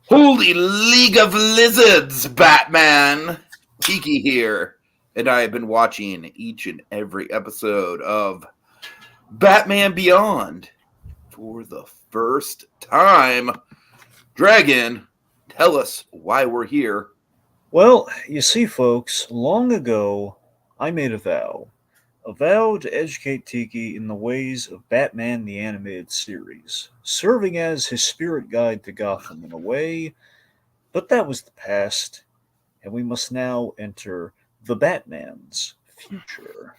Holy League of Lizards, Batman! Tiki here, and I have been watching each and every episode of Batman Beyond for the first time. Dragon, tell us why we're here. Well, you see, folks, long ago I made a vow to educate Tiki in the ways of Batman the Animated Series, serving as his spirit guide to Gotham in a way, but that was the past, and we must now enter the Batman's future.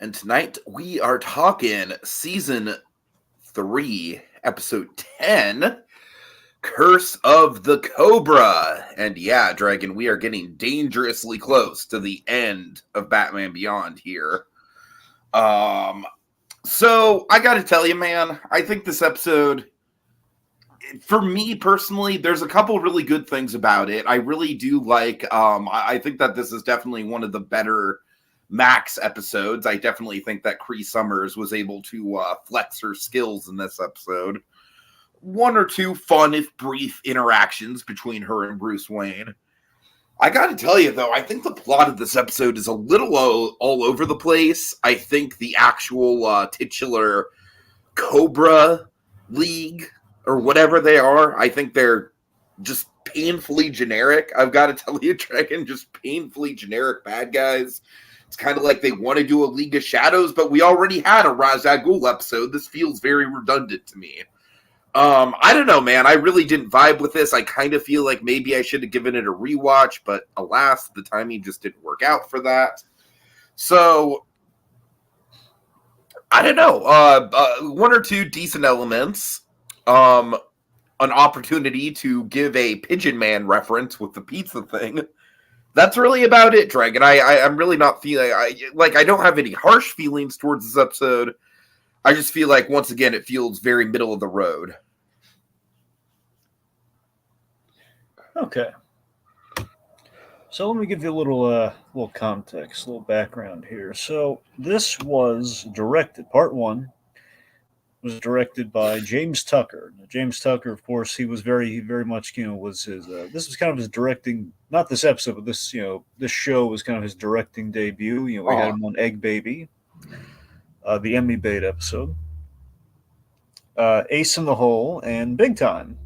And tonight we are talking season 3, episode 10. Curse of the Cobra. And yeah, Dragon, we are getting dangerously close to the end of Batman Beyond here. So I gotta tell you, man, I think this episode, for me personally, there's a couple really good things about it. I really do like, I think that this is definitely one of the better Max episodes. I definitely think that Cree Summers was able to flex her skills in this episode. One or two fun, if brief, interactions between her and Bruce Wayne. I gotta tell you, though, I think the plot of this episode is a little all over the place. I think the actual titular Cobra League, or whatever they are, I think they're just painfully generic. I've got to tell you, Dragon, just painfully generic bad guys. It's kind of like they want to do a League of Shadows, but we already had a Ra's al Ghul episode. This feels very redundant to me. I don't know, man. I really didn't vibe with this. I kind of feel like maybe I should have given it a rewatch, but alas, the timing just didn't work out for that. So, I don't know. One or two decent elements. An opportunity to give a Pigeon Man reference with the pizza thing. That's really about it, Dragon. I'm really not feeling... I don't have any harsh feelings towards this episode. I just feel like, once again, it feels very middle of the road. Okay. So let me give you a little context, a little background here. So this was directed, part one was directed by James Tucker. Now, James Tucker, of course, he was very much, was his. This was kind of his directing, not this episode, but this, this show was kind of his directing debut. We had him on Egg Baby, the Emmy bait episode, Ace in the Hole, and Big Time.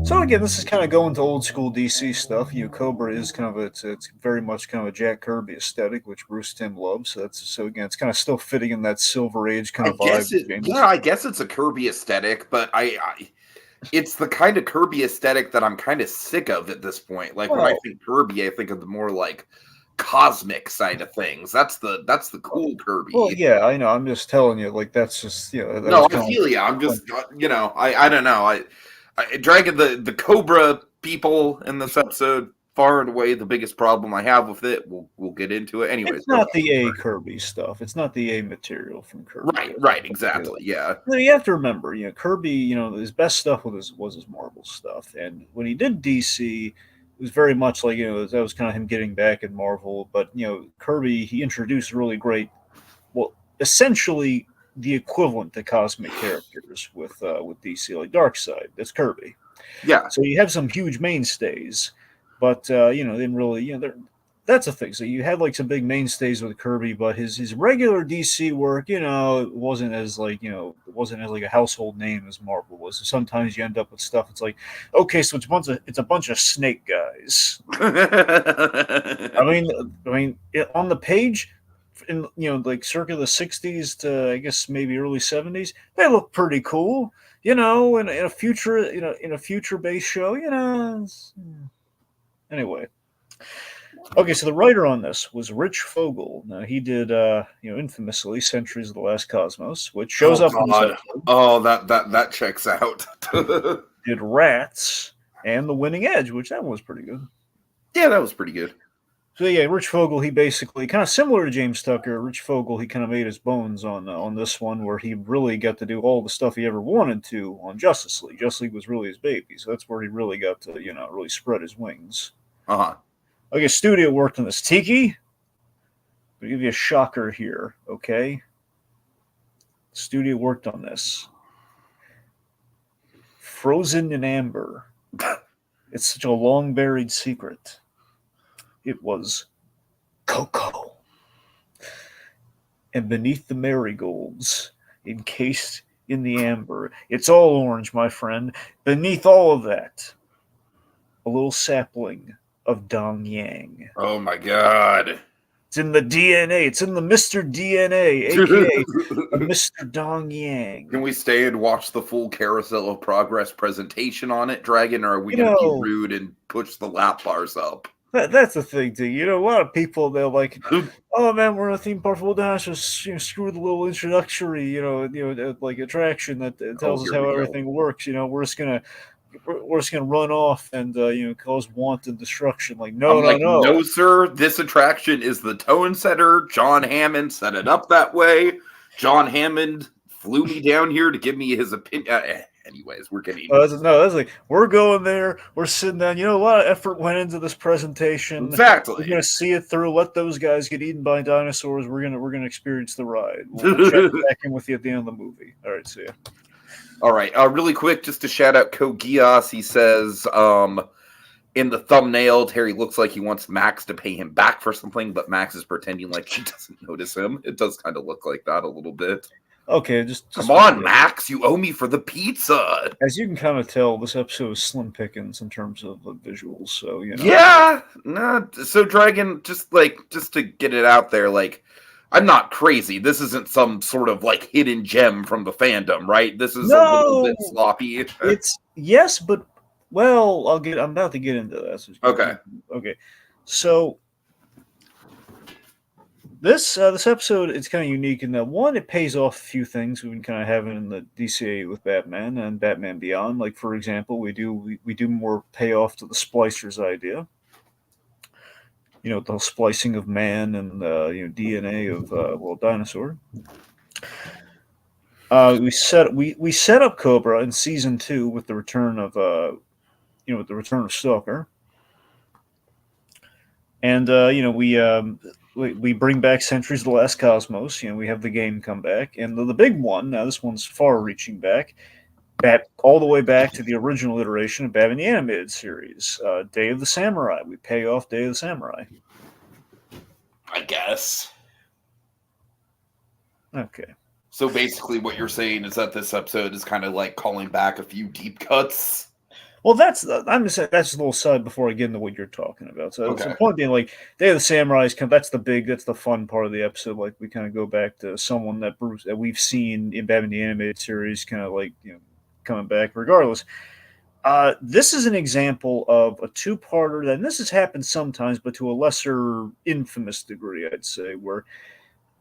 So again, this is kind of going to old school DC stuff. Cobra is kind of it's very much kind of a Jack Kirby aesthetic, which Bruce Timm loves. So again, it's kind of still fitting in that Silver Age kind of vibe. I guess it's a Kirby aesthetic, but it's the kind of Kirby aesthetic that I'm kind of sick of at this point. Like when I think Kirby, I think of the more like cosmic side of things. That's the cool Kirby. Well, yeah, I know. I'm just telling you, like that's just no, I feel you. I'm just I don't know. Dragon, the Cobra people in this episode, far and away the biggest problem I have with it. We'll get into it anyways. It's not the A Kirby stuff. It's not the A material from Kirby. Right, exactly. Yeah. You have to remember, Kirby, his best stuff was his Marvel stuff, and when he did DC, it was very much like that was kind of him getting back in Marvel. But Kirby, he introduced really great, well, essentially the equivalent to cosmic characters with DC, like Darkseid. That's Kirby. Yeah. So you have some huge mainstays, but didn't really that's the thing. So you had like some big mainstays with Kirby, but his regular DC work, wasn't as like a household name as Marvel was. So sometimes you end up with stuff. It's like, okay, so it's a bunch of snake guys. I mean, on the page, in like circa the 60s to I guess maybe early 70s, they look pretty cool, in a future based show, anyway. Okay, so the writer on this was Rich Fogel. Now he did infamously Centuries of the Last Cosmos, which shows up in this episode. Oh, that checks out. Did Rats and The Winning Edge, which that one was pretty good. Yeah, that was pretty good. So yeah, Rich Fogel, he basically kind of similar to James Tucker. Rich Fogel, he kind of made his bones on this one, where he really got to do all the stuff he ever wanted to on Justice League. Justice League was really his baby, so that's where he really got to really spread his wings. Okay, studio worked on this. Tiki, I'll give you a shocker here. Okay, studio worked on this frozen in amber. It's such a long buried secret. It was cocoa. And beneath the marigolds, encased in the amber, it's all orange, my friend. Beneath all of that, a little sapling of Dong Yang. Oh my god. It's in the DNA. It's in the Mr. DNA, aka a Mr. Dong Yang. Can we stay and watch the full Carousel of Progress presentation on it, Dragon, or are we You going to be know- rude and push the lap bars up? That's the thing, too. You know, a lot of people, they're like, oh man, we're in a theme park for dinosaurs. Screw the little introductory, like attraction that tells us here how we go. everything works. We're just gonna run off and cause wanton destruction. Like, no, No, sir. This attraction is the tone setter. John Hammond set it up that way. John Hammond flew me down here to give me his opinion. Anyways, we're getting that's like we're going there. We're sitting down. A lot of effort went into this presentation. exactly. We're gonna see it through. Let those guys get eaten by dinosaurs. We're gonna experience the ride. We'll check back in with you at the end of the movie. All right, see ya. All right, really quick, just to shout out Kogias. He says, in the thumbnail, Terry looks like he wants Max to pay him back for something, but Max is pretending like she doesn't notice him. It does kind of look like that a little bit. Okay, just come on, Max, you owe me for the pizza. As you can kind of tell, this episode is slim pickings in terms of visuals. So Yeah, no. So Dragon, just to get it out there, I'm not crazy. This isn't some sort of hidden gem from the fandom, right? This is a little bit sloppy. It's yes, but well, I'm about to get into that. So okay. So this episode, it's kind of unique in that one, it pays off a few things we've been kind of having in the DCA with Batman and Batman Beyond. Like, for example, we do more payoff to the splicers idea. The splicing of man and DNA of dinosaur. We set up Kobra in season 2 with the return of Stalker, and we bring back Centuries of the Last Cosmos. We have the game come back, and the big one. Now this one's far-reaching back all the way back to the original iteration of Batman the Animated Series, Day of the Samurai. We pay off Day of the Samurai. I guess. Okay. So basically what you're saying is that this episode is kind of like calling back a few deep cuts. Well, I'm just saying that's a little side before I get into what you're talking about. So Okay. the point being, Day of the Samurai is that's the fun part of the episode. We kind of go back to someone that we've seen in Batman the Animated Series, coming back. Regardless, this is an example of a two-parter. And this has happened sometimes, but to a lesser infamous degree, I'd say, where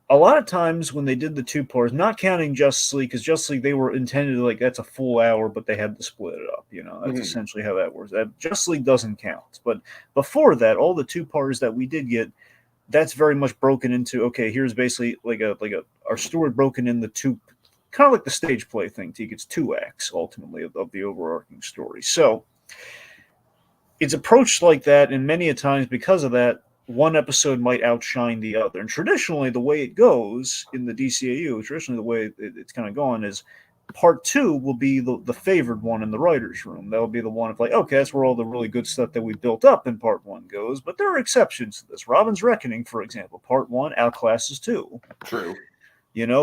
a lot of times when they did the two parts, not counting Justice League, because Justice League, they were intended that's a full hour, but they had to split it up. That's essentially how that works. Justice League doesn't count. But before that, all the two parts that we did get, that's very much broken into, okay, here's basically our story broken into two, kind of like the stage play thing, Tiki. It's 2 acts, ultimately, of the overarching story. So it's approached like that, and many a times because of that, one episode might outshine the other. And traditionally, the way it goes in the DCAU, the way it's kind of gone is part 2 will be the favored one in the writer's room. That'll be the one of okay, that's where all the really good stuff that we built up in part 1 goes. But there are exceptions to this. Robin's Reckoning, for example, part 1 outclasses 2. True.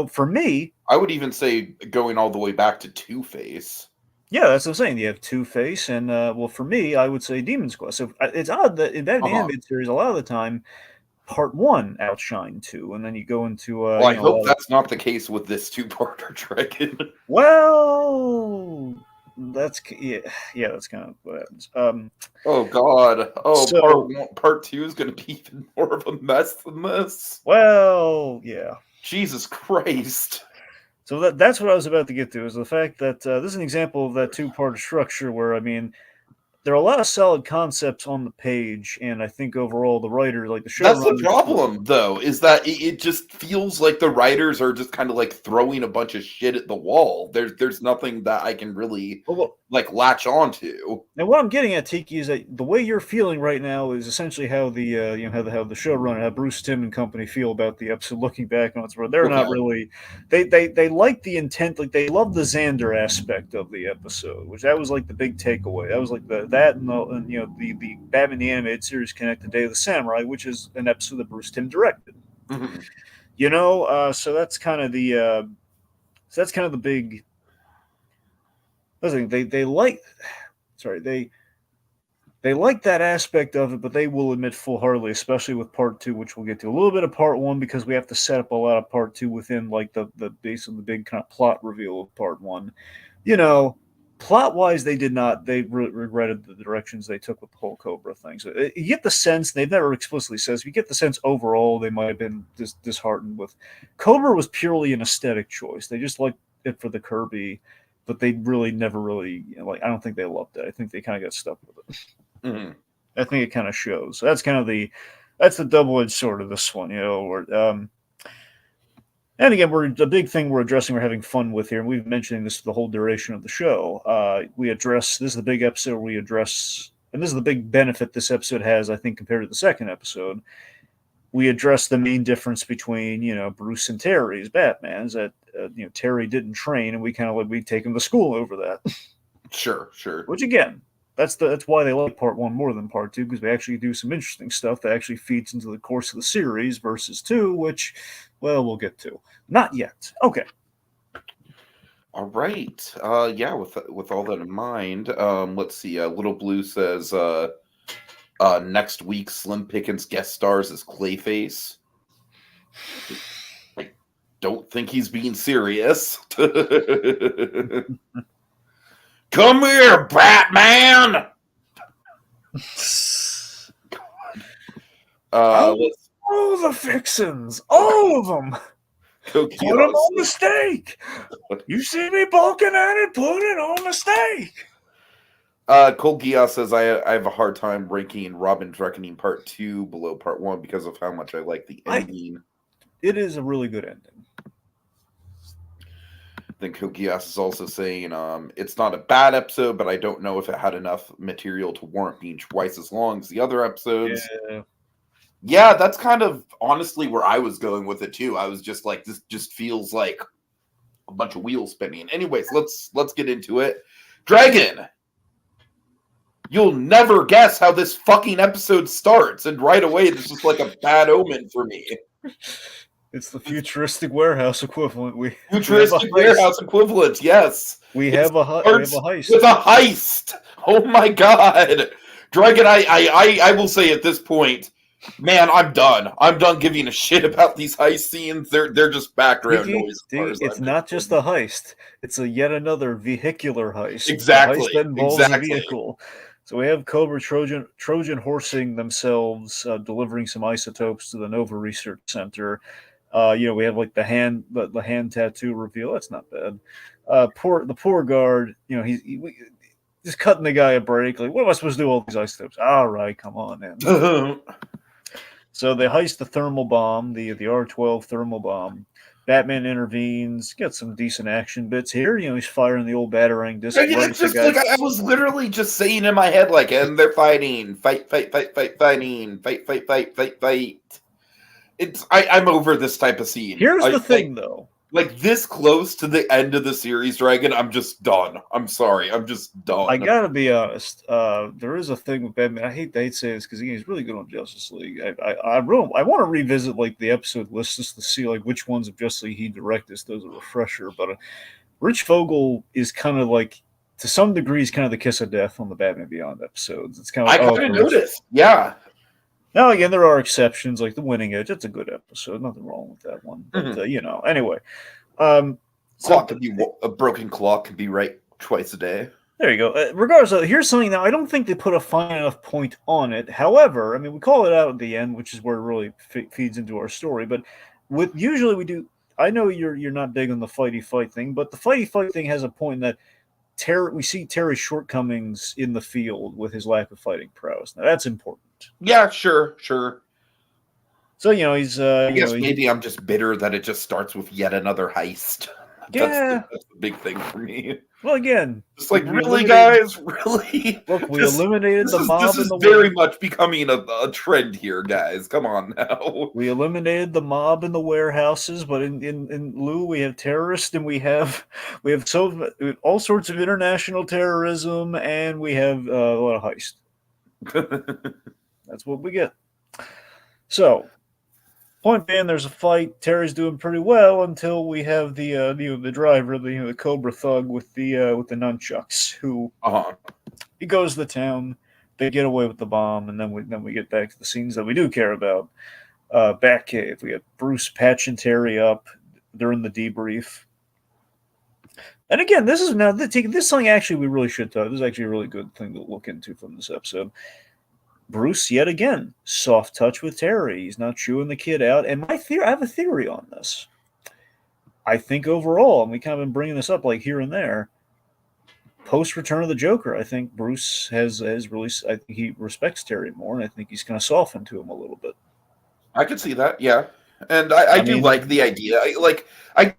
For me, I would even say going all the way back to Two-Face. Yeah, that's what I'm saying. You have Two-Face, and for me, I would say Demon's Quest. So it's odd that in that animated series, a lot of the time, part 1 outshine 2, and then you go into. I hope that's not the case with this 2-parter, Dragon. Well, that's that's kind of what happens. Oh God! Part 2 is going to be even more of a mess than this. Well, yeah. Jesus Christ. So that's what I was about to get to, is the fact that this is an example of that 2-part structure where, there are a lot of solid concepts on the page, and I think overall the writer, like the That's the showrunners, problem, though, is that it just feels like the writers are just kind of like throwing a bunch of shit at the wall. There's nothing that I can really well, like latch onto. and what I'm getting at, Tiki, is that the way you're feeling right now is essentially how the how the showrunner, how Bruce Timm and company feel about the episode. Looking back on it, where they're not Okay. really, they like the intent, like they love the Xander aspect of the episode, which that was like the big takeaway. That was like that and the Batman the Animated Series connected Day of the Samurai, which is an episode that Bruce Timm directed. Mhm. So that's kind of the big. I think they like. Sorry, they like that aspect of it, but they will admit full-heartedly, especially with part two, which we'll get to a little bit of part one, because we have to set up a lot of part two within like the base of the big kind of plot reveal of part one. Plot-wise, they did not. They regretted the directions they took with the whole Kobra thing. So you get the sense, they've never explicitly says, you get the sense overall they might have been disheartened with. Kobra was purely an aesthetic choice. They just liked it for the Kirby, but they really never really, I don't think they loved it. I think they kind of got stuck with it. Mm-hmm. I think it kind of shows. So that's kind of that's the double-edged sword of this one, and again, the big thing we're addressing, we're having fun with here, and we've been mentioning this the whole duration of the show. This is the big episode we address, and this is the big benefit this episode has, I think, compared to the second episode. We address the main difference between, Bruce and Terry's Batman, is that, Terry didn't train, and we take him to school over that. Sure. Which, again, that's why they like part one more than part two, because we actually do some interesting stuff that actually feeds into the course of the series versus two, which, well, we'll get to. Not yet. Okay. All right. Yeah. With all that in mind, let's see. Little Blue says, next week Slim Pickens guest stars as Clayface. I don't think he's being serious. Come here, Batman! All the fixins, all of them. Put them on the steak. You see me balking at it, put it on the steak. Cole Gia says, I have a hard time ranking Robin's Reckoning Part 2 below Part 1 because of how much I like the ending. It is a really good ending. Then Kokias is also saying, it's not a bad episode, but I don't know if it had enough material to warrant being twice as long as the other episodes. Yeah, that's kind of honestly where I was going with it too. I was just like, this just feels like a bunch of wheels spinning. Anyways, let's get into it. Dragon, you'll never guess how this fucking episode starts, and right away this is like a bad omen for me. It's the futuristic warehouse equivalent. Futuristic warehouse equivalent, yes. We have a heist. With a heist. Oh my god. Dragon, I will say at this point, man, I'm done. I'm done giving a shit about these heist scenes. They're just background noise. It's not just a heist. It's yet another vehicular heist. Exactly. A heist that involves a vehicle. So we have Kobra Trojan horsing themselves, delivering some isotopes to the Nova Research Center. We have like the hand tattoo reveal. That's not bad. The poor guard, he's just cutting the guy a break. Like, what am I supposed to do with all these isotopes? All right, come on, man. So they heist the thermal bomb, the R-12 thermal bomb. Batman intervenes, got some decent action bits here. He's firing the old batarang disc. It's just like I was literally just saying in my head, like, and they're fighting, fighting, fight. I'm over this type of scene. Here's the thing, though. Like, this close to the end of the series, Dragon, I'm just done. I'm sorry. I'm just done. I gotta be honest. There is a thing with Batman. I hate to say this because he's really good on Justice League. I want to revisit like the episode list just to see like which ones of Justice League he directed. As a refresher, but Rich Fogel is kind of like, to some degree, he's kind of the kiss of death on the Batman Beyond episodes. It's kind of like, I kind of noticed. Yeah. Now, again, there are exceptions, like The Winning Edge. It's a good episode. Nothing wrong with that one. But, anyway. A broken clock can be right twice a day. There you go. Regardless, here's something now. I don't think they put a fine enough point on it. However, I mean, we call it out at the end, which is where it really feeds into our story. But usually we do. I know you're not big on the fighty fight thing, but the fighty fight thing has a point in that We see Terry's shortcomings in the field with his lack of fighting prowess. Now that's important. Yeah, sure. So he's I guess maybe I'm just bitter that it just starts with yet another heist. Yeah. That's the big thing for me. Well, again, It's like, really, guys? Really? Look, we eliminated the mob this in is the very much becoming a trend here, guys. Come on now. We eliminated the mob in the warehouses, but in lieu we have terrorists, and we have all sorts of international terrorism, and we have a lot of heist. That's what we get. So, point being, there's a fight. Terry's doing pretty well until we have the driver, the Kobra thug with the nunchucks, who he goes to the town. They get away with the bomb, and then we get back to the scenes that we do care about. Batcave. We got Bruce patching Terry up during the debrief. And again, this is now this thing actually we really should talk. This is actually a really good thing to look into from this episode. Bruce, yet again, soft touch with Terry. He's not chewing the kid out. And I have a theory on this. I think overall, and we kind of been bringing this up like here and there, post Return of the Joker, I think Bruce has really, I think he respects Terry more, and I think he's kind of softened to him a little bit. I could see that, yeah. And I do like the idea. I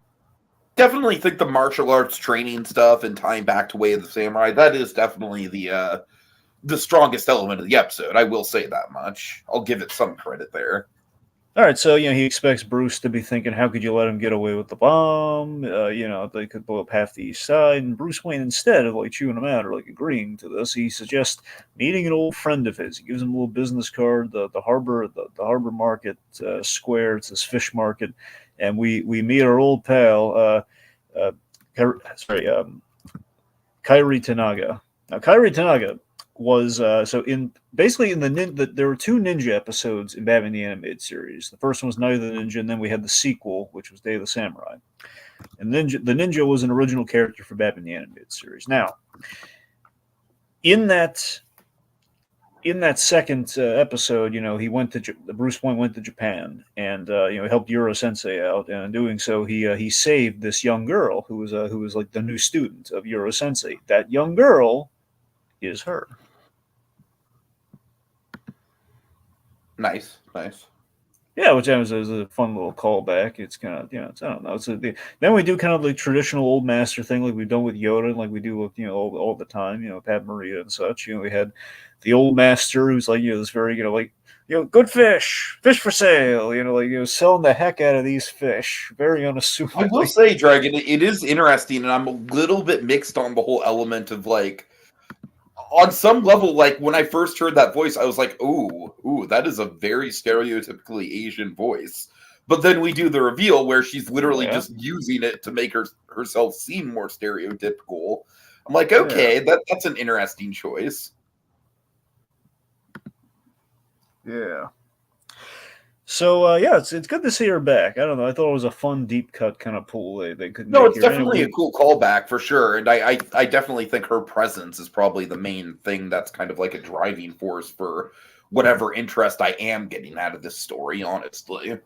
definitely think the martial arts training stuff and tying back to Way of the Samurai, that is definitely the strongest element of the episode. I will say that much. I'll give it some credit there. All right, so he expects Bruce to be thinking, how could you let him get away with the bomb? They could blow up half the east side. And Bruce Wayne, instead of chewing him out or agreeing to this, he suggests meeting an old friend of his. He gives him a little business card, the harbor market square. It's this fish market, and we meet our old pal, Kairi Tanaga. Now, Kairi Tanaga was there were two ninja episodes in Batman the Animated Series. The first one was Night of the Ninja, and then we had the sequel, which was Day of the Samurai. And the ninja was an original character for Batman the Animated Series. Now, in that second episode, Bruce Wayne went to Japan, and he helped Yuro Sensei out, and in doing so, he saved this young girl who was like the new student of Yuro Sensei. That young girl is her. Nice. Yeah, which is a fun little callback. It's kind of, I don't know. Then we do kind of the traditional old master thing, like we've done with Yoda, and like we do with all the time, Pat Morita and such. We had the old master who's like this very good fish for sale. Selling the heck out of these fish, very unassuming. I will say, Dragon, it is interesting, and I'm a little bit mixed on the whole element of on some level, when I first heard that voice, I was like, ooh, that is a very stereotypically Asian voice. But then we do the reveal where she's literally just using it to make herself seem more stereotypical. I'm like, okay, that's an interesting choice. Yeah. So it's good to see her back. I don't know. I thought it was a fun deep cut kind of pull they could. No, it's definitely a cool callback for sure, and I definitely think her presence is probably the main thing that's kind of like a driving force for whatever interest I am getting out of this story. Honestly.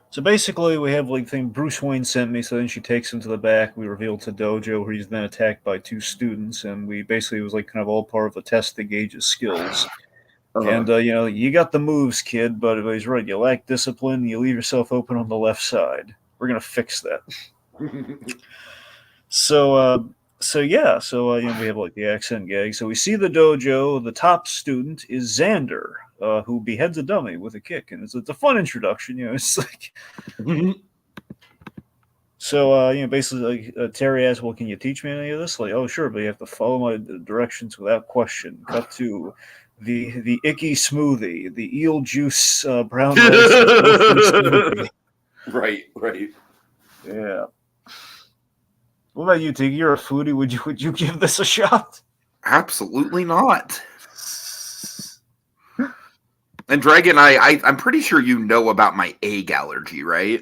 So basically, we have thing Bruce Wayne sent me. So then she takes him to the back. We reveal to Dojo where he's then attacked by two students, and we basically it was kind of all part of a test to gauge his skills. And, you got the moves, kid, but he's right. You lack discipline. You leave yourself open on the left side. We're going to fix that. So we have the accent gag. So we see the dojo. The top student is Xander, who beheads a dummy with a kick. And it's a fun introduction. It's like... So, basically, Terry asks, well, can you teach me any of this? Oh, sure, but you have to follow my directions without question. Cut to... The icky smoothie, the eel juice brown rice smoothie. Right. Yeah. What about you, Tiki? You're a foodie. Would you give this a shot? Absolutely not. And Dragon, I'm pretty sure you know about my egg allergy, right?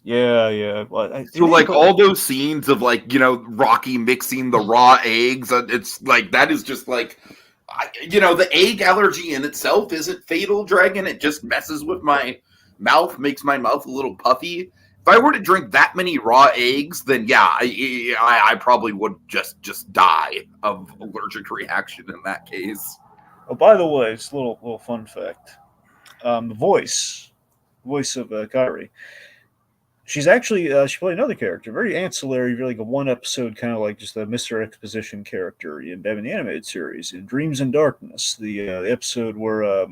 Yeah. Well, so all those scenes of Rocky mixing the raw eggs, it's that is just the egg allergy in itself isn't fatal, Dragon. It just messes with my mouth, makes my mouth a little puffy. If I were to drink that many raw eggs, then yeah, I probably would just die of allergic reaction in that case. Oh, by the way, it's a little fun fact. The voice of Kyrie. She's actually she played another character, very ancillary, really like a one episode kind of like just a Mr. Exposition character in Batman the Animated Series in Dreams in Darkness, the episode where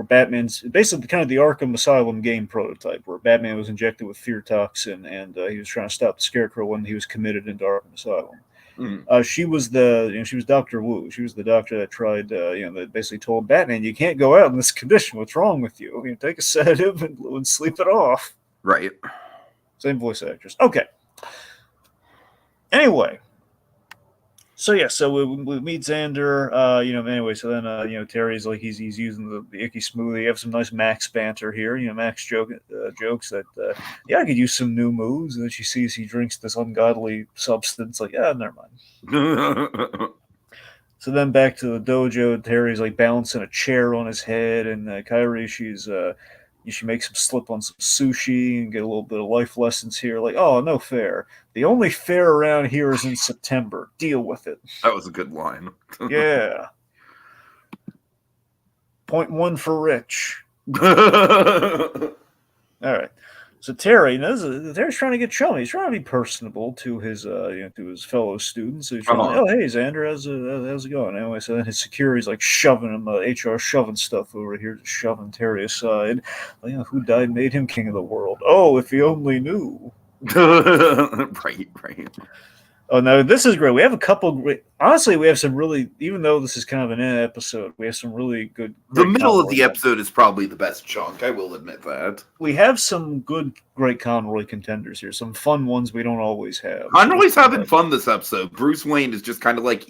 Batman's basically kind of the Arkham Asylum game prototype, where Batman was injected with fear toxin and he was trying to stop the Scarecrow when he was committed into Arkham Asylum. She was she was Dr. Wu. She was the doctor that tried, that basically told Batman, "You can't go out in this condition. What's wrong with you? Take a sedative and sleep it off." Right. Same voice actress. Okay. Anyway. So yeah, so we meet Xander, anyway, so then, Terry's like, he's using the icky smoothie. You have some nice Max banter here. Max jokes that, I could use some new moves. And then she sees he drinks this ungodly substance. Like, never mind. So then back to the dojo, Terry's like balancing a chair on his head. And Kyrie, she makes him slip on some sushi and get a little bit of life lessons here. Like, oh, no fair. The only fair around here is in September. Deal with it. That was a good line. Yeah. 0.1 for Rich. All right. So Terry, Terry's trying to get chummy. He's trying to be personable to his, to his fellow students. So he's trying to, oh, hey, Xander, how's it going? Anyway, so then his security's like shoving him, HR shoving stuff over here, just shoving Terry aside. Like, who died made him king of the world? Oh, if he only knew. Right. Oh, no, this is great. We have a couple great... Honestly, we have some really... Even though this is kind of an episode, we have some really good... The middle of the episode is probably the best chunk. I will admit that. We have some good, great Conroy contenders here. Some fun ones we don't always have. Conroy's having fun this episode. Bruce Wayne is just kind of like...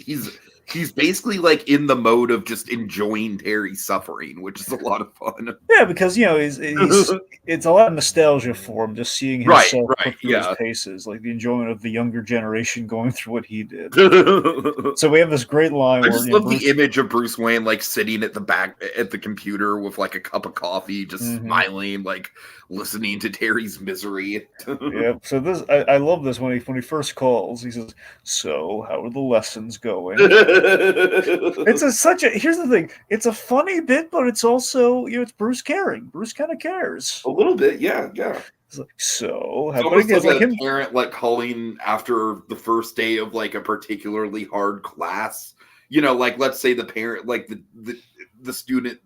He's basically like in the mode of just enjoying Terry's suffering, which is a lot of fun. Yeah, because he's it's a lot of nostalgia for him, just seeing himself put through his paces, like the enjoyment of the younger generation going through what he did. So we have this great line. I just love the image of Bruce Wayne like sitting at the back at the computer with like a cup of coffee, just smiling, like listening to Terry's misery. Yeah. So this I love this when he first calls. He says, "So how are the lessons going?" Here's the thing. It's a funny bit, but it's also, it's Bruce caring. Bruce kind of cares. A little bit, yeah. It's like, so how about like a parent like calling after the first day of like a particularly hard class. Like let's say the parent, like the student,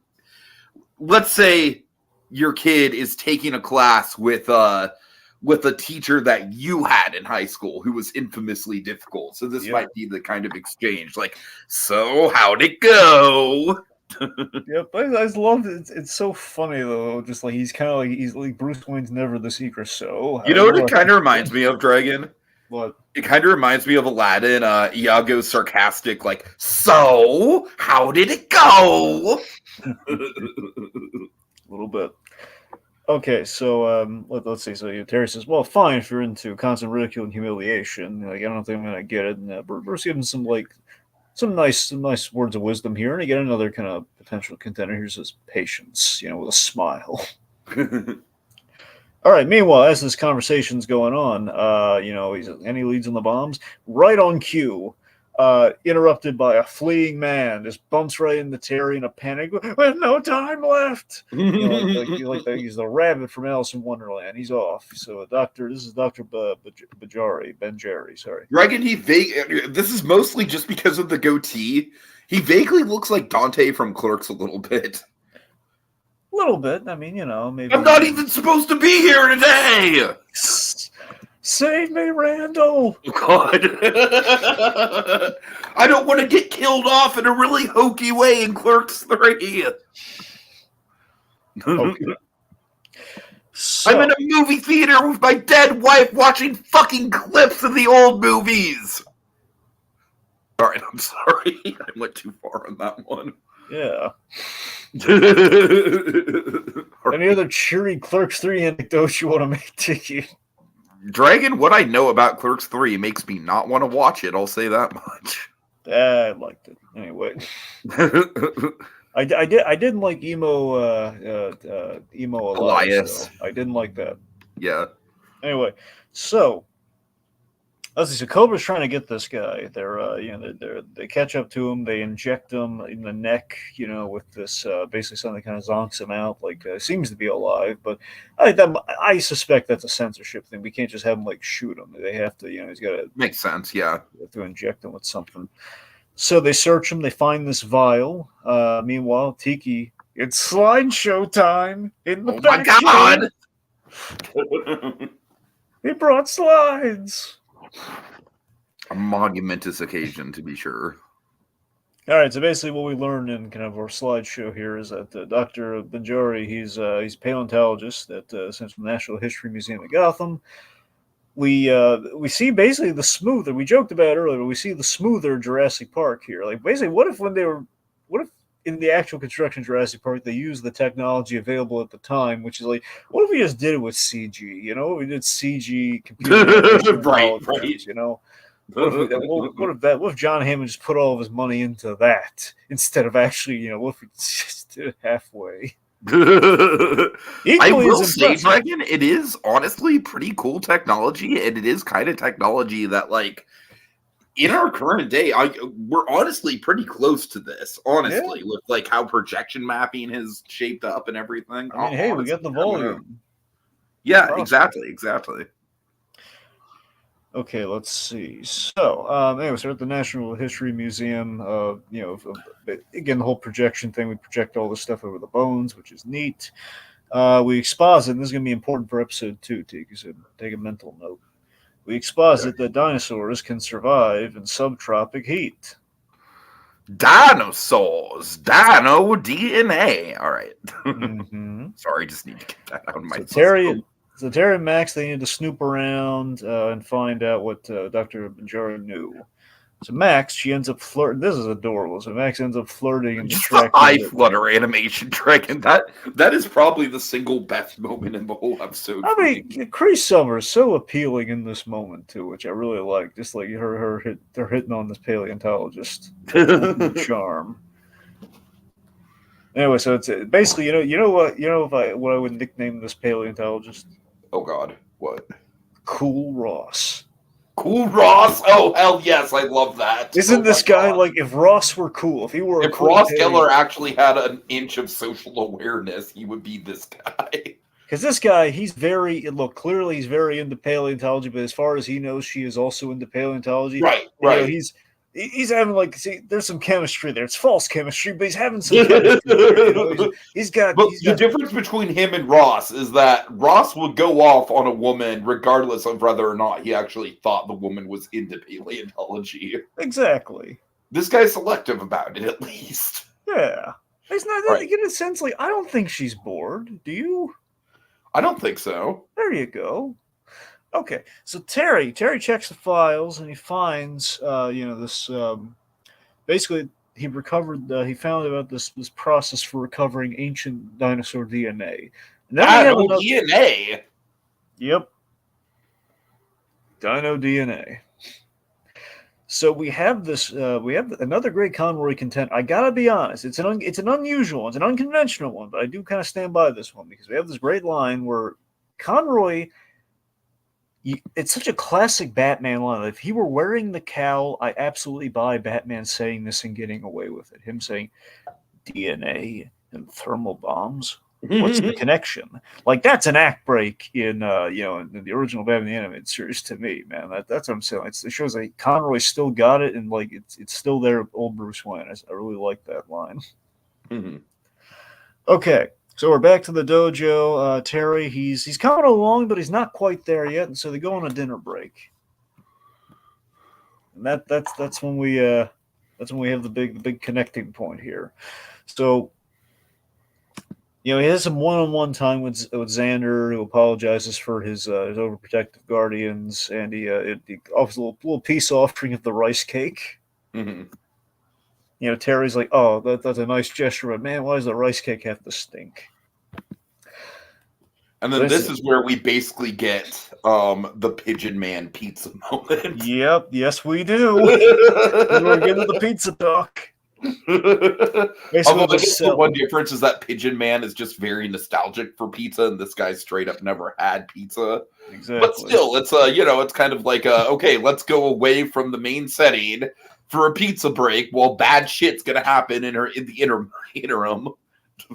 let's say your kid is taking a class with a teacher that you had in high school who was infamously difficult. So this might be the kind of exchange, like, so how'd it go? Yep, I love it. It's so funny though. Just like he's like Bruce Wayne's never the secret. So what it kind of reminds me of, Dragon? What? It kind of reminds me of Aladdin. Iago's sarcastic, like, so how did it go? A little bit. Okay, so let's see. So Terry says, "Well, fine if you're into constant ridicule and humiliation. Like, I don't think I'm gonna get it." And Bruce gives him some nice words of wisdom here, and you get another kind of potential contender. Here's his patience, with a smile. All right. Meanwhile, as this conversation's going on, he's any leads on the bombs right on cue. Interrupted by a fleeing man, just bumps right into Terry in a panic with no time left. He's the rabbit from Alice in Wonderland. He's off. So this is Dr. Benjari, sorry. Reckon this is mostly just because of the goatee. He vaguely looks like Dante from Clerks a little bit. A little bit. I mean, maybe. I'm not even supposed to be here today. Save me, Randall! Oh, God. I don't want to get killed off in a really hokey way in Clerks 3. Okay. So, I'm in a movie theater with my dead wife watching fucking clips of the old movies. All right, I'm sorry. I went too far on that one. Yeah. Any other cheery Clerks 3 anecdotes you want to make, Tiki? Dragon, what I know about Clerks 3 makes me not want to watch it. I'll say that much. I liked it. Anyway. I didn't like Emo Elias. Elias. I didn't like that. Yeah. Anyway, so let's see. So Cobra's trying to get this guy. They catch up to him. They inject him in the neck, with this basically something that kind of zonks him out. Like seems to be alive, but I suspect that's a censorship thing. We can't just have him like shoot him. They have to, he's got to Makes sense. Yeah. to inject him with something. So they search him. They find this vial. Meanwhile, Tiki, it's slideshow time in the my God! He brought slides. A monumentous occasion, to be sure. All right, so basically what we learned in kind of our slideshow here is that Dr. Benjari, he's a paleontologist at the Central Natural History Museum of Gotham. We see basically the smoother, we joked about earlier, but we see the smoother Jurassic Park here. Like basically what if in the actual construction of Jurassic Park they used the technology available at the time, which is like, what if we just did it with CG? We did CG computer right. What if John Hammond just put all of his money into that instead of actually, what if we just did it halfway? I will say, Dragon, it is honestly pretty cool technology, and it is kind of technology that, like, in our current day, we're honestly pretty close to this, honestly, with like how projection mapping has shaped up and everything. I mean, hey, we got the volume. Yeah, exactly. Okay, let's see. So, anyway, so at the National History Museum, again, the whole projection thing, we project all this stuff over the bones, which is neat. We exposit, and this is going to be important for episode 2, Tiki, so take a mental note. We exposit that dinosaurs can survive in subtropic heat. Dinosaurs, dino DNA. All right. Sorry, just need to get that out of my system. So Terry and Max, they need to snoop around and find out what Dr. Benjari knew. So Max, she ends up flirting. This is adorable. So Max ends up flirting and distracting. Eye flutter animation, Dragon. That is probably the single best moment in the whole episode. I mean, Cree Summer is so appealing in this moment too, which I really like. Just like they're hitting on this paleontologist charm. Anyway, so it's basically what I would nickname this paleontologist. Oh God, what? Cool Ross. Cool Ross? Oh hell yes, I love that. Isn't this guy like if Ross were cool? If Ross Geller actually had an inch of social awareness, he would be this guy. Because this guy, clearly he's very into paleontology, but as far as he knows, she is also into paleontology. Right. He's having there's some chemistry there. It's false chemistry, but he's having some chemistry there. The difference between him and Ross is that Ross would go off on a woman regardless of whether or not he actually thought the woman was into paleontology. Exactly. This guy's selective about it, at least. Yeah. He's not you get a sense like I don't think she's bored. Do you? I don't think so. There you go. Okay, so Terry checks the files and he finds, this. Basically, he found about this process for recovering ancient dinosaur DNA. DNA. Yep. Dino DNA. So we have this. We have another great Conroy content. I gotta be honest, it's an unusual, it's an unconventional one, but I do kind of stand by this one because we have this great line where Conroy. It's such a classic Batman line. If he were wearing the cowl, I absolutely buy Batman saying this and getting away with it. Him saying DNA and thermal bombs. What's the connection? Like that's an act break in the original Batman the Animated Series to me, man. That's what I'm saying. It shows like Conroy still got it, and like it's still there. Old Bruce Wayne. I really like that line. Mm-hmm. Okay. So we're back to the dojo. Terry, he's coming along, but he's not quite there yet, and so they go on a dinner break. And that's when we have the big connecting point here. So he has some one-on-one time with Xander, who apologizes for his overprotective guardians, and he offers a little peace offering of the rice cake. Mm-hmm. Terry's like, oh, that's a nice gesture, but man, why does the rice cake have to stink? And then this is where we basically get the Pigeon Man pizza moment. Yep, yes we do. We're getting the pizza talk. Basically, Although I just guess the sell. one difference is that Pigeon Man is just very nostalgic for pizza, and this guy straight up never had pizza. But Exactly. still, it's it's kind of like okay, let's go away from the main setting for a pizza break while bad shit's gonna happen in the interim.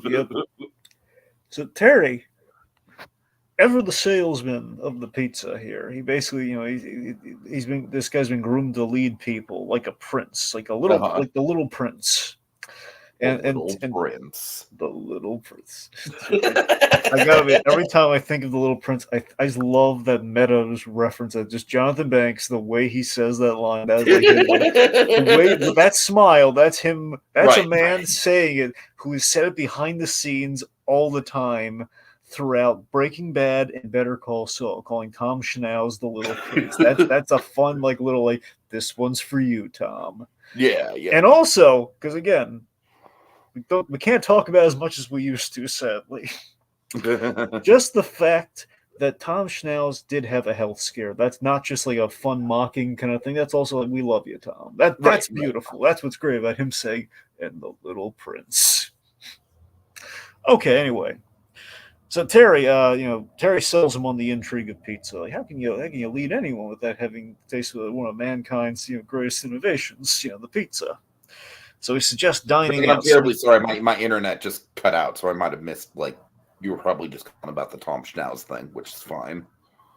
Yep. So Terry, ever the salesman of the pizza here, he basically, he's been this guy's been groomed to lead people like a prince, like Uh-huh. the little prince, The and Little Prince. the little prince. I gotta be. Every time I think of the Little Prince, I just love that Meadows reference. That just Jonathan Banks, the way he says that line, that's like him, like the way with that smile. That's him. That's a Right, man right. saying it who has said it behind the scenes all the time throughout Breaking Bad and Better Call Saul, calling Tom Schnauz the Little Prince. That's a fun like little like this one's for you, Tom. Yeah, yeah. And also because again, we can't talk about as much as we used to, sadly. Just the fact that Tom Schnauz did have a health scare. That's not just like a fun mocking kind of thing. That's also like, we love you, Tom. That's Right, right. beautiful. That's what's great about him saying, and the little prince. Okay, anyway. So Terry, Terry sells him on the intrigue of pizza. Like, how can you lead anyone without having tasted one of mankind's greatest innovations, the pizza? So he suggests dining Dragon, I'm out. So terribly sorry. My internet just cut out, so I might have missed you were probably just talking about the Tom Schnauz thing, which is fine.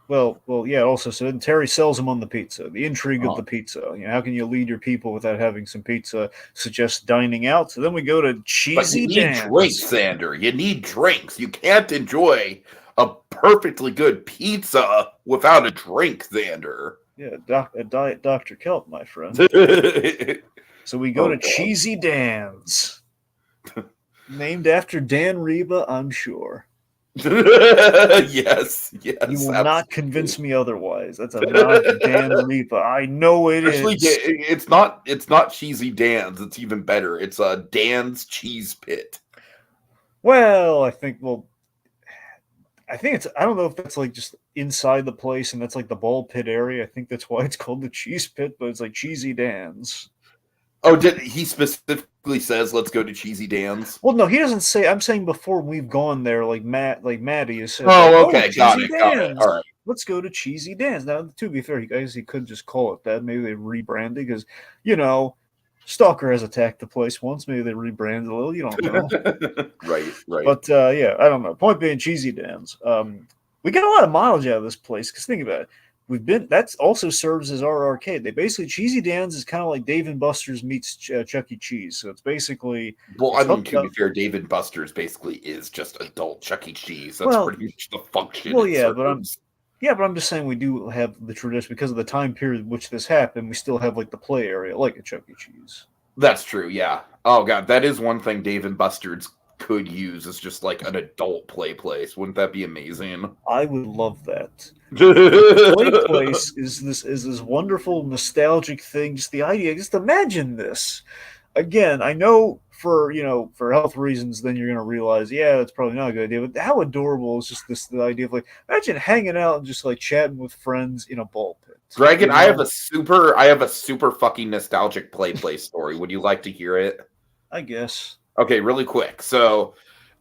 Well, yeah. Also, so then Terry sells him on the pizza. The intrigue of Uh-huh. the pizza. How can you lead your people without having some pizza? Suggests dining out. So then we go to But you Cheesy need drinks, Dan's. Sander. You need drinks. You can't enjoy a perfectly good pizza without a drink, Xander. Yeah, a diet Dr. Kelp, my friend. So we go Oh, to God. Cheesy Dan's, named after Dan Reba, I'm sure. Yes, You will absolutely. not convince me otherwise. That's a nod to Dan Reba. I know it Actually, is. it's not Cheesy Dan's. It's even better. It's Dan's Cheese Pit. Well, I think it's. I don't know if that's like just inside the place and that's like the ball pit area. I think that's why it's called the cheese pit, but it's like Cheesy Dan's. Oh, did he specifically says let's go to Cheesy Dan's? Well, no, he doesn't say. I'm saying before we've gone there, like Maddie has said, like, Oh, "Oh, okay, got Cheesy it, got it. Dan's. All right. Let's go to Cheesy Dan's." Now, to be fair, you guys, he could just call it that. Maybe they rebranded because, Stalker has attacked the place once. Maybe they rebranded a little. You don't know. Right, right. But yeah, I don't know. Point being, Cheesy Dan's. We get a lot of mileage out of this place because think about it. That also serves as our arcade. They basically Cheesy Dan's is kind of like Dave and Buster's meets Chuck E. Cheese. So it's basically Well, I it's mean, hooked to be up. fair, David Buster's basically is just adult Chuck E. Cheese. That's Well, pretty much the function well, it serves. but I'm just saying we do have the tradition because of the time period in which this happened. We still have like the play area, like a Chuck E. Cheese. That's true, yeah. Oh god, that is one thing Dave and Buster's could use is just like an adult play place. Wouldn't that be amazing? I would love that. The play place is this wonderful nostalgic thing. Just the idea. Just imagine this. Again, I know for health reasons, then you're gonna realize, yeah, that's probably not a good idea. But how adorable is just the idea of like imagine hanging out and just like chatting with friends in a ball pit. Dragon, I have a super fucking nostalgic play story. Would you like to hear it? I guess. Okay, really quick. So,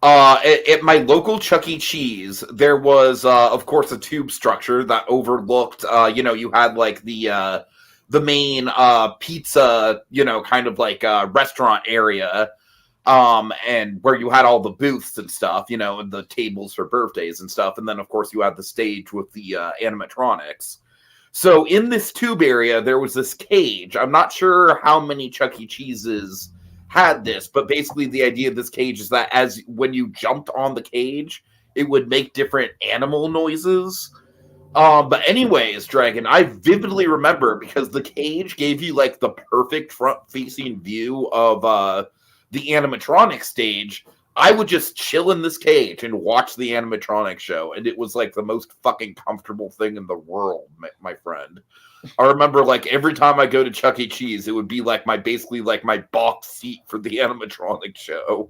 at my local Chuck E. Cheese, there was, of course, a tube structure that overlooked. You had like the main pizza, kind of like restaurant area, and where you had all the booths and stuff, and the tables for birthdays and stuff, and then of course you had the stage with the animatronics. So in this tube area, there was this cage. I'm not sure how many Chuck E. Cheeses had this, but basically the idea of this cage is that as when you jumped on the cage, it would make different animal noises. But anyways, Dragon, I vividly remember because the cage gave you like the perfect front-facing view of the animatronic stage. I would just chill in this cage and watch the animatronic show, and it was like the most fucking comfortable thing in the world, my friend. I remember like every time I go to Chuck E. Cheese, it would be like basically like my box seat for the animatronic show.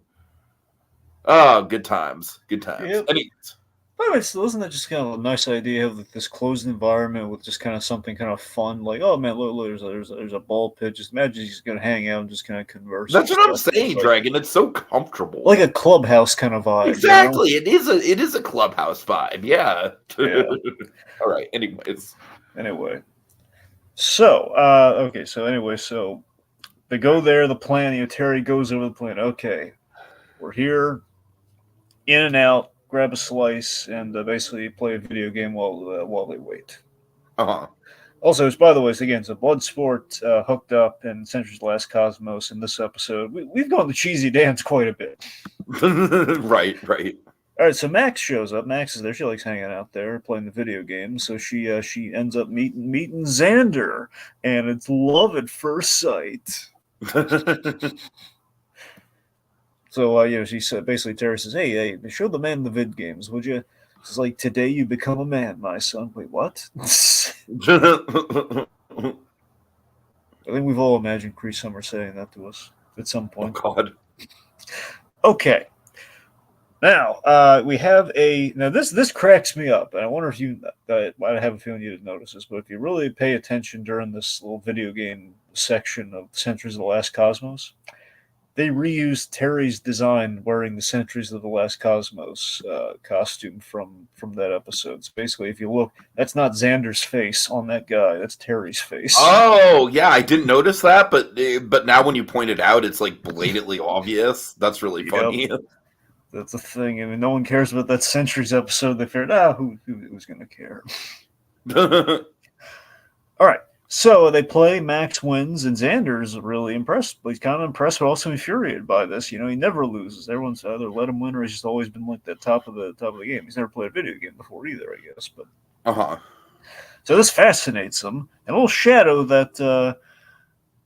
Oh, good times. Good times. Yep. Anyways. But still, isn't that just kind of a nice idea of like this closed environment with just kind of something kind of fun? Like, oh man, look, there's a ball pit. Just imagine he's gonna hang out and just kind of converse and That's what I'm stuff. It's saying, Dragon. It's so comfortable. like a clubhouse kind of vibe. Exactly. It is a clubhouse vibe. Yeah. Yeah. All right. Anyways. Anyway. So, okay. So anyway, so they go there. The plan. Terry goes over the plan. Okay, we're here. In and out. Grab a slice and basically play a video game while they wait. Uh-huh. Also, by the way, again, it's a Bloodsport hooked up in Century's Last Cosmos in this episode. We've gone the cheesy dance quite a bit. Right. All right, so Max shows up. Max is there. She likes hanging out there, playing the video game. So she ends up meeting Xander, and it's love at first sight. So she said basically Terry says, "Hey, show the man the vid games, would you?" It's like, "Today you become a man, my son." Wait, what? I think we've all imagined Cree Summer saying that to us at some point. Oh God. Okay. Now we have this cracks me up, and I wonder if you. I have a feeling you didn't notice this, but if you really pay attention during this little video game section of Centuries of the Last Cosmos, they reused Terry's design wearing the Centuries of the Last Cosmos costume from that episode. So basically, if you look, that's not Xander's face on that guy. That's Terry's face. Oh yeah, I didn't notice that, but now when you point it out, it's like blatantly obvious. That's really funny. Yep. That's the thing. I mean, no one cares about that Centuries episode. They figured, who's going to care? All right. So they play, Max wins, and Xander's really impressed. He's kind of impressed, but also infuriated by this. He never loses. Everyone's either let him win or he's just always been like the top of the game. He's never played a video game before either, I guess. But so this fascinates him. And a little shadow that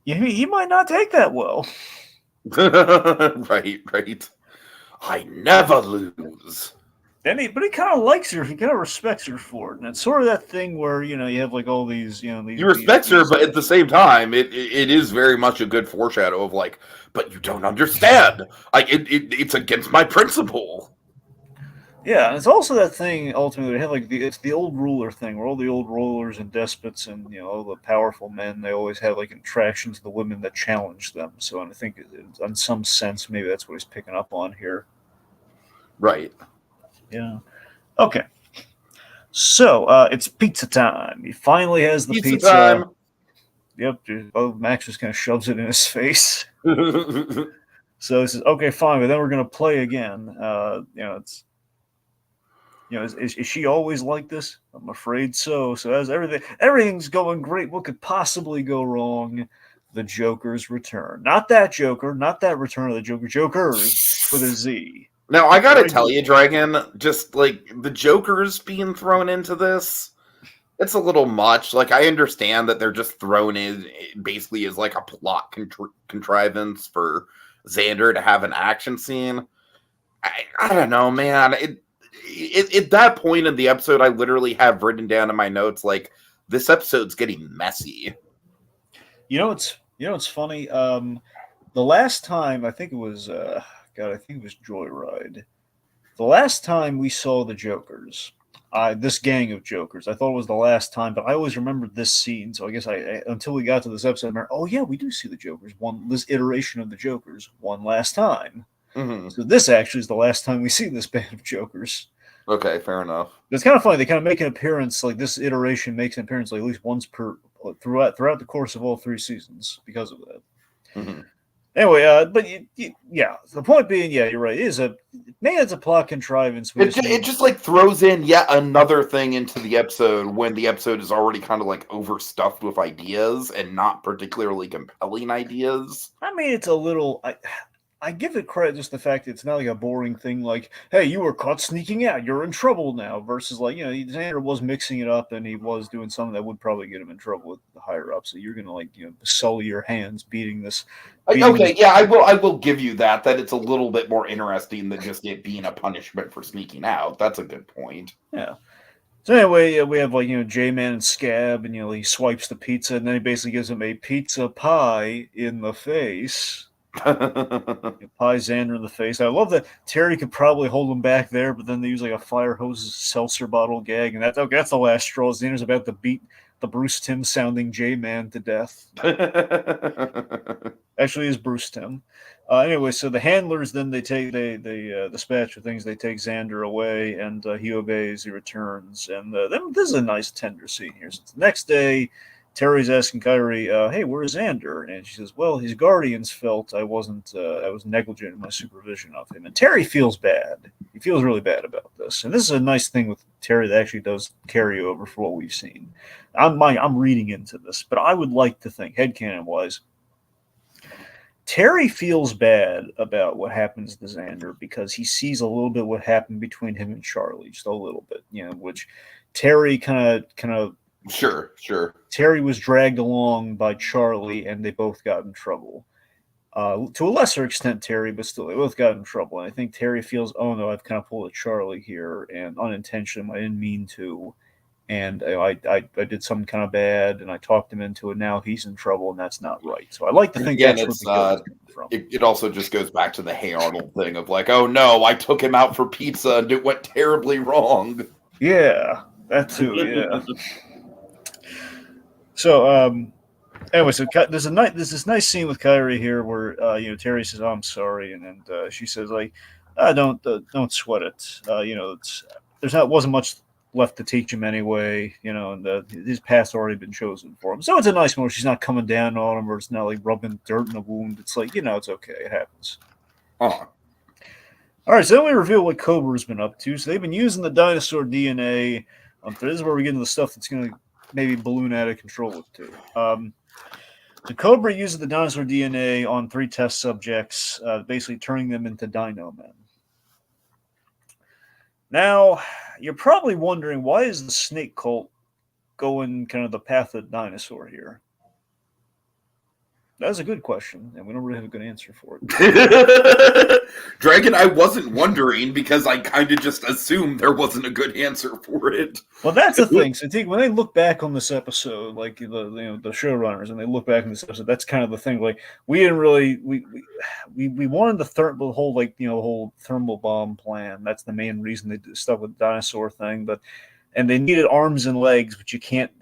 he might not take that well. Right. I never lose. But he kind of likes her. He kind of respects her for it, and it's sort of that thing where you have like all these, these. You respect her, but at the same time, it is very much a good foreshadow of like, but you don't understand. Like it's against my principle. Yeah, and it's also that thing. Ultimately, they have like it's the old ruler thing, where all the old rulers and despots and all the powerful men, they always have like attraction to the women that challenge them. So, and I think in some sense, maybe that's what he's picking up on here. Right. Yeah. Okay. So it's pizza time. He finally has the pizza. Time. Yep. Max just kind of shoves it in his face. So he says, "Okay, fine, but then we're gonna play again." Is she always like this? I'm afraid so. So as everything's going great, what could possibly go wrong? The Joker's return. Not that Joker. Not that Return of the Joker. Jokers with a Z. Now, I gotta tell you, Dragon, just like the Joker's being thrown into this, it's a little much. Like, I understand that they're just thrown in basically as like a plot contrivance for Xander to have an action scene. I don't know, man. At that point in the episode, I literally have written down in my notes, like, this episode's getting messy. It's funny. The last time, I think it was... I think it was Joyride. The last time we saw the Jokers, this gang of Jokers, I thought it was the last time, but I always remembered this scene. So I guess I until we got to this episode, I remember, oh yeah, we do see the Jokers. This iteration of the Jokers one last time. Mm-hmm. So this actually is the last time we see this band of Jokers. Okay, fair enough. It's kind of funny. They kind of make an appearance, like this iteration makes an appearance like at least once per throughout the course of all 3 seasons because of that. Mm-hmm. Anyway, but yeah, the point being, yeah, you're right. It's a plot contrivance. It just like throws in yet another thing into the episode when the episode is already kind of like overstuffed with ideas and not particularly compelling ideas. I mean, it's a little. I give it credit just the fact that it's not like a boring thing like, hey, you were caught sneaking out, you're in trouble now, versus like, Xander was mixing it up and he was doing something that would probably get him in trouble with the higher up. So you're gonna sully your hands beating this. Yeah, I will give you that it's a little bit more interesting than just it being a punishment for sneaking out. That's a good point. Yeah. So anyway, we have J-Man and Scab, and he swipes the pizza, and then he basically gives him a pizza pie in the face. Pie Xander in the face. I love that Terry could probably hold him back there, but then they use like a fire hose seltzer bottle gag, and that's okay. That's the last straw. Xander's about to beat the Bruce Timm sounding J-Man to death. Actually, is Bruce Timm. Anyway, so the handlers then they dispatch of things. They take Xander away, and he obeys. He returns, and then this is a nice tender scene here. So the next day, Terry's asking Kyrie, "Hey, where's Xander?" And she says, "Well, his guardians felt I was negligent in my supervision of him." And Terry feels bad. He feels really bad about this. And this is a nice thing with Terry that actually does carry over for what we've seen. I'm reading into this, but I would like to think, headcanon wise, Terry feels bad about what happens to Xander because he sees a little bit what happened between him and Charlie, just a little bit, which Terry kind of Sure. Terry was dragged along by Charlie, and they both got in trouble. To a lesser extent, Terry, but still, they both got in trouble. And I think Terry feels, oh no, I've kind of pulled a Charlie here, and unintentionally, I didn't mean to. And I did something kind of bad, and I talked him into it. Now he's in trouble, and that's not right. So I like to think that's where the guilt is coming from. It also just goes back to the Hey Arnold thing of like, oh no, I took him out for pizza and it went terribly wrong. Yeah, that too. Yeah. So anyway, so there's this nice scene with Kyrie here where Terry says, "Oh, I'm sorry," and then she says like, "Don't sweat it. Wasn't much left to teach him anyway, and his path's already been chosen for him. So it's a nice moment. She's not coming down on him, or it's not like rubbing dirt in the wound. It's like, it's okay. It happens." Uh-huh. All right, so then we reveal what Kobra's been up to. So they've been using the dinosaur DNA. This is where we get into the stuff that's going to maybe balloon out of control with too. The Kobra uses the dinosaur DNA on 3 test subjects, basically turning them into Dino Men. Now, you're probably wondering, why is the snake cult going kind of the path of the dinosaur here? That's a good question, and we don't really have a good answer for it. Dragon, I wasn't wondering because I kind of just assumed there wasn't a good answer for it. Well, that's the thing. So, when they look back on this episode, like the showrunners, and they look back on this episode, that's kind of the thing. Like, we didn't really we wanted the whole thermal bomb plan. That's the main reason they did stuff with the dinosaur thing, and they needed arms and legs, which you can't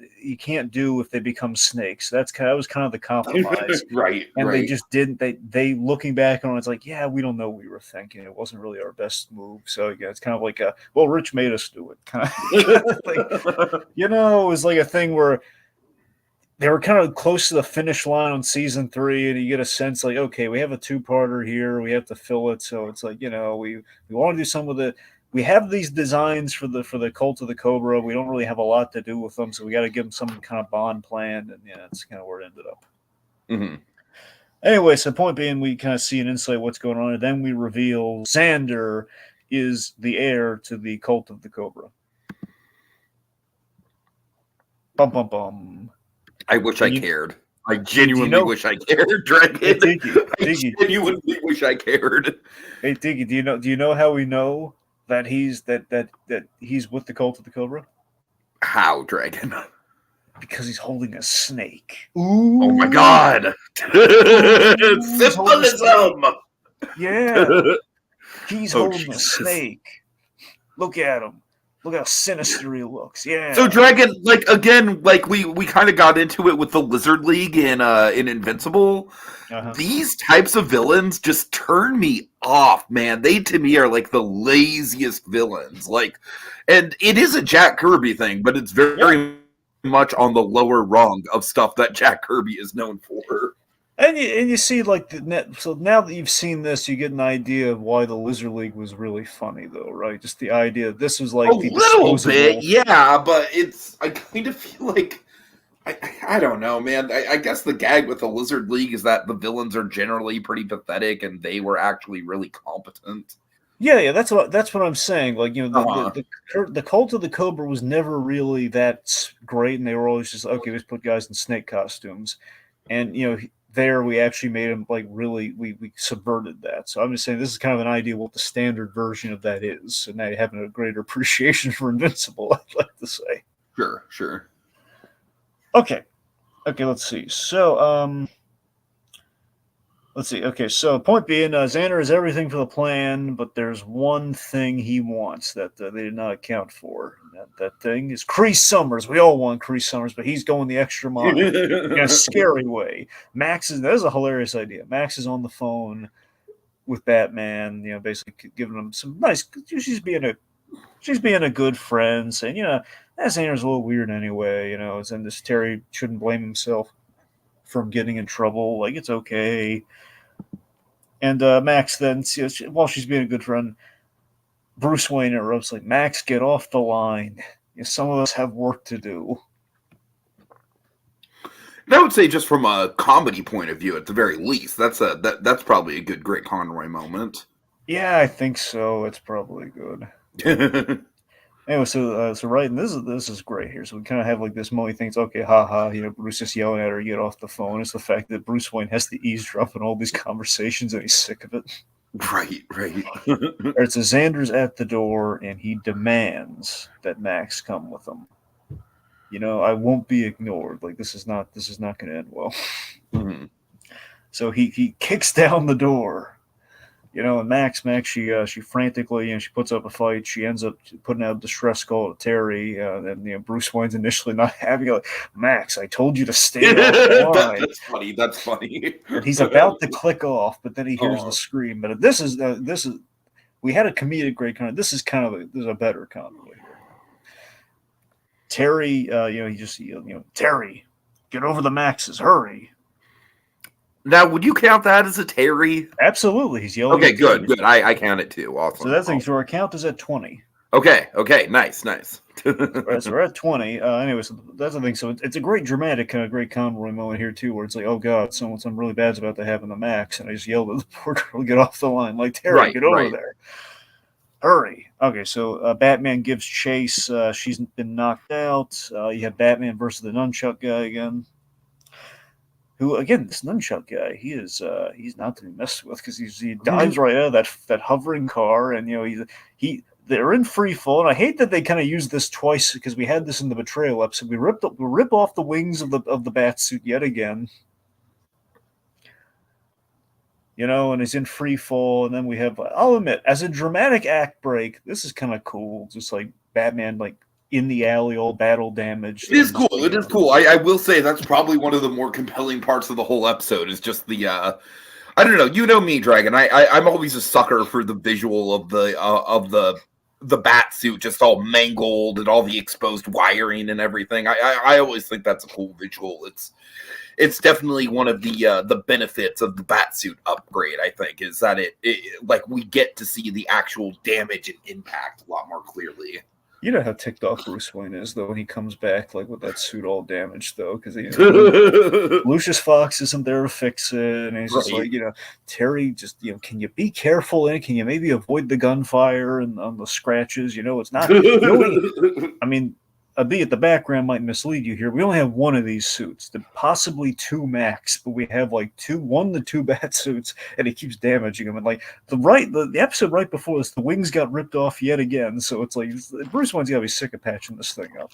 do if they become snakes. That was kind of the compromise, right? And they just didn't. They looking back on it, it's like, yeah, we don't know what we were thinking. It wasn't really our best move. So yeah, it's kind of like Rich made us do it. Kind of like, it was like a thing where they were kind of close to the finish line on season 3, and you get a sense like, okay, we have a 2-parter here, we have to fill it. So it's like, we want to do some of the. We have these designs for the cult of the Kobra. We don't really have a lot to do with them, so we got to give them some kind of bond plan, and that's kind of where it ended up. Mm-hmm. Anyway, so the point being, we kind of see an insight what's going on, and then we reveal Xander is the heir to the cult of the Kobra. Bum bum bum. I wish I cared. I genuinely wish I cared, Dragon. Hey, Tiki, I genuinely wish I cared. Hey, Tiki, do you know how we know that he's with the cult of the Kobra? How, Dragon? Because he's holding a snake. Ooh. Oh my God! Symbolism. Yeah, he's holding a snake. Look at him. Look how sinister he looks. Yeah. So, Dragon, we kind of got into it with the Lizard League in Invincible. Uh-huh. These types of villains just turn me off, man. They, to me, are like the laziest villains. And it is a Jack Kirby thing, but it's very much on the lower rung of stuff that Jack Kirby is known for. And you see, so now that you've seen this, you get an idea of why the Lizard League was really funny, though, right? Just the idea that this was like a little bit, yeah, but I kind of feel like, I don't know, man. I guess the gag with the Lizard League is that the villains are generally pretty pathetic, and they were actually really competent. Yeah, that's what I'm saying. Like, the cult of the Kobra was never really that great, and they were always just, okay, let's put guys in snake costumes, and there we actually made them we subverted that. So I'm just saying this is kind of an idea what the standard version of that is. So now you have a greater appreciation for Invincible, I'd like to say. Sure. Okay, let's see. So Let's see. Okay, so point being, Xander is everything for the plan, but there's one thing he wants that they did not account for. That thing is Cree Summers. We all want Cree Summers, but he's going the extra mile in a scary way. That is a hilarious idea. Max is on the phone with Batman, basically giving him some nice. She's being a good friend, saying, that Xander's a little weird anyway, and this Terry shouldn't blame himself from getting in trouble. Like, it's okay. And Max then, while she's being a good friend, Bruce Wayne interrupts, like, Max, get off the line. Some of us have work to do. I would say, just from a comedy point of view, at the very least, that's probably a good Great Conroy moment. Yeah, I think so. It's probably good. Anyway, so right, and this is great here. So we kind of have like this moment. He thinks, okay, haha, Bruce is yelling at her, get off the phone. It's the fact that Bruce Wayne has to eavesdrop on all these conversations, and he's sick of it. Right. All right, so Xander's at the door, and he demands that Max come with him. I won't be ignored. Like, this is not going to end well. Mm-hmm. So he kicks down the door. And Max, she frantically, she puts up a fight. She ends up putting out a distress call to Terry, and Bruce Wayne's initially not having it. Like, Max, I told you to stay off the line. That's funny. And he's about to click off, but then he hears the scream. But this is we had a comedic great kind of. This is a better comedy here. Terry, he just Terry, get over the Maxes, hurry. Now, would you count that as a Terry? Absolutely, he's yelling. Okay, good. I count it too. Awesome. So that thing, so our count is at 20. Okay, nice. So we're at 20. Anyway, so that's the thing. So it's a great dramatic, great Conroy moment here too, where it's like, oh god, something really bad's about to happen to Max, and I just yelled at the poor girl, get off the line, like Terry, get over there, hurry. Okay, so Batman gives chase. She's been knocked out. You have Batman versus the nunchuck guy again. Who, again, this nunchuck guy, he's not to be messed with, because he dives right out of that hovering car, and they're in free fall. And I hate that they kind of used this twice, because we had this in the Betrayal episode. We rip off the wings of the bat suit yet again, and he's in free fall. And then we have, I'll admit, as a dramatic act break, this is kind of cool. Just like Batman, like, in the alley, all battle damage. It is cool. It is cool. I will say that's probably one of the more compelling parts of the whole episode, is just the I don't know. You know me, Dragon. I'm always a sucker for the visual of the bat suit just all mangled and all the exposed wiring and everything. I always think that's a cool visual. It's definitely one of the benefits of the bat suit upgrade, I think, is that it like we get to see the actual damage and impact a lot more clearly. You know how ticked off Bruce Wayne is, though, when he comes back, like, with that suit all damaged, though, because Lucius Fox isn't there to fix it, and he's just like, Terry, just, can you be careful, and can you maybe avoid the gunfire and on the scratches? It's not, I mean, albeit the background might mislead you here, we only have one of these suits, possibly two max, but we have like one to two bat suits, and he keeps damaging them. And like the episode right before this, the wings got ripped off yet again. So it's like Bruce Wayne's gotta be sick of patching this thing up.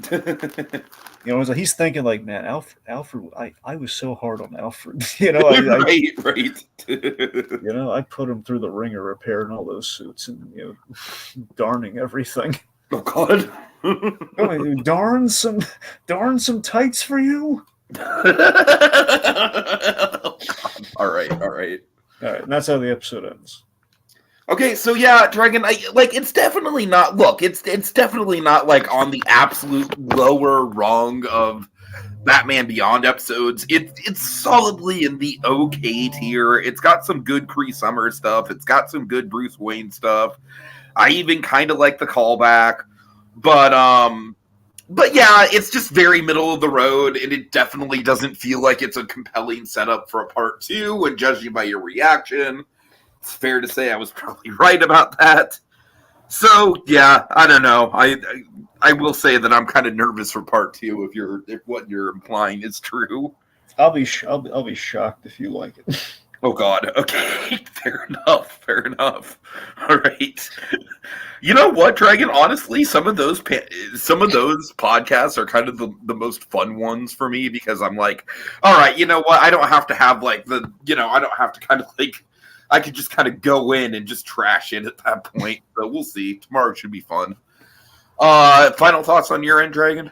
It's like he's thinking like, man, Alfred, I was so hard on Alfred. Right. I put him through the ringer repairing all those suits and darning everything. Oh God. darn some tights for you. All right. And that's how the episode ends. Okay, so yeah, Dragon, it's definitely not. Look, it's definitely not like on the absolute lower rung of Batman Beyond episodes. It's solidly in the okay tier. It's got some good Cree Summer stuff. It's got some good Bruce Wayne stuff. I even kind of like the callback. But yeah, it's just very middle of the road, and it definitely doesn't feel like it's a compelling setup for a part 2, and judging by your reaction, it's fair to say I was probably right about that. So, yeah, I don't know. I will say that I'm kind of nervous for part 2 if what you're implying is true. I'll be shocked if you like it. Oh God. Okay. Fair enough. Fair enough. All right. You know what, Dragon? Honestly, some of those podcasts are kind of the most fun ones for me because I'm like, all right, you know what? I don't have to have like I don't have to kind of like, I could just kind of go in and just trash it at that point. So we'll see. Tomorrow should be fun. Final thoughts on your end, Dragon?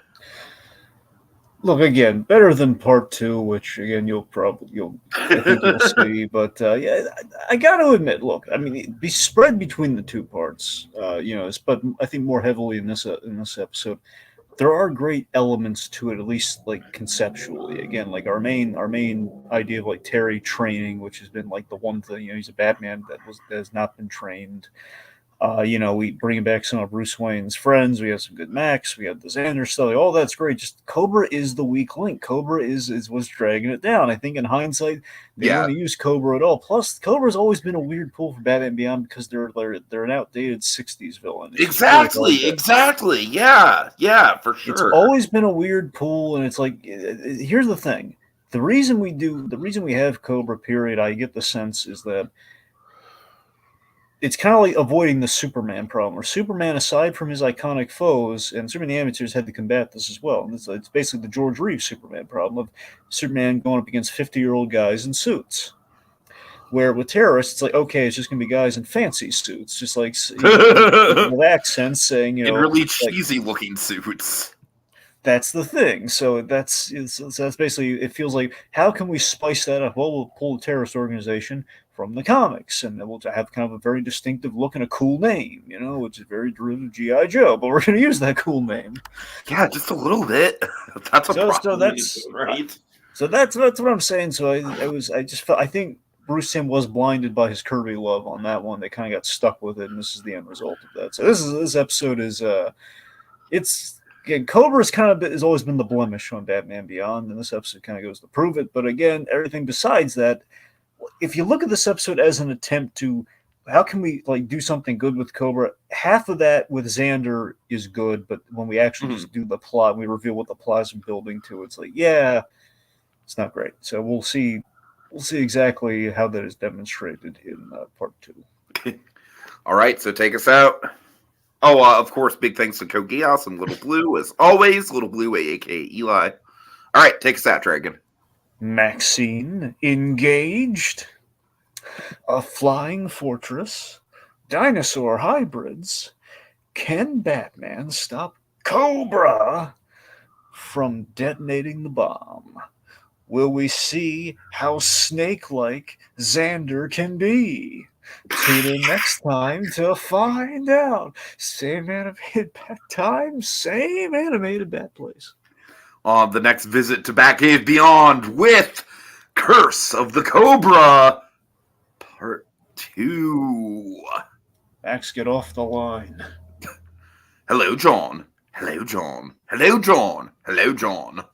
Look, again, better than part two, which again I think you'll see. But yeah, I got to admit, look, I mean, be spread between the two parts. But I think more heavily in this episode, there are great elements to it, at least like conceptually. Again, like our main idea of like Terry training, which has been like the one thing. He's a Batman that has not been trained. We bring back some of Bruce Wayne's friends. We have some good Max. We have the Xander stuff. All that's great. Just Cobra is the weak link. Cobra is what's dragging it down. I think in hindsight, they Yeah. wouldn't have used Cobra at all. Plus, Cobra's always been a weird pull for Batman Beyond because they're an outdated '60s villain. It's really Exactly. Yeah, for it's sure. always been a weird pull, and it's like here's the thing: the reason we have Cobra, period. I get the sense is that it's kind of like avoiding the Superman problem, where Superman, aside from his iconic foes, and Superman the Amateurs had to combat this as well. And it's basically the George Reeves Superman problem of Superman going up against 50-year-old guys in suits. Where with terrorists, it's like, okay, it's just going to be guys in fancy suits, just like with accents saying, In really like, cheesy looking suits. that's the thing. So that's basically, it feels like, how can we spice that up? Well, we'll pull the terrorist organization from the comics, and then we'll have kind of a very distinctive look and a cool name, which is very derivative of G.I. Joe, but we're going to use that cool name. Yeah, just a little bit. That's a problem. So that's right. So that's what I'm saying. So I think Bruce Timm was blinded by his Kirby love on that one. They kind of got stuck with it, and this is the end result of that. So this episode is it's again, Cobra's has always been the blemish on Batman Beyond, and this episode kind of goes to prove it. But again, everything besides that, if you look at this episode as an attempt to how can we like do something good with Cobra, half of that with Xander is good, but when we actually just do the plot, we reveal what the plot is building to, it's like, yeah, it's not great. So we'll see exactly how that is demonstrated in part two. All right, so take us out. Oh, of course, big thanks to Kogias and Little Blue, as always. Little Blue, aka Eli. All right, take us out, Dragon. Maxine engaged. A flying fortress. Dinosaur hybrids. Can Batman stop Cobra from detonating the bomb? Will we see how snake-like Xander can be? Tune in next time to find out. Same animated bat time, same animated bat place. On the next visit to Batcave Beyond with Curse of the Cobra, Part 2. Max, get off the line. Hello, John. Hello, John. Hello, John. Hello, John.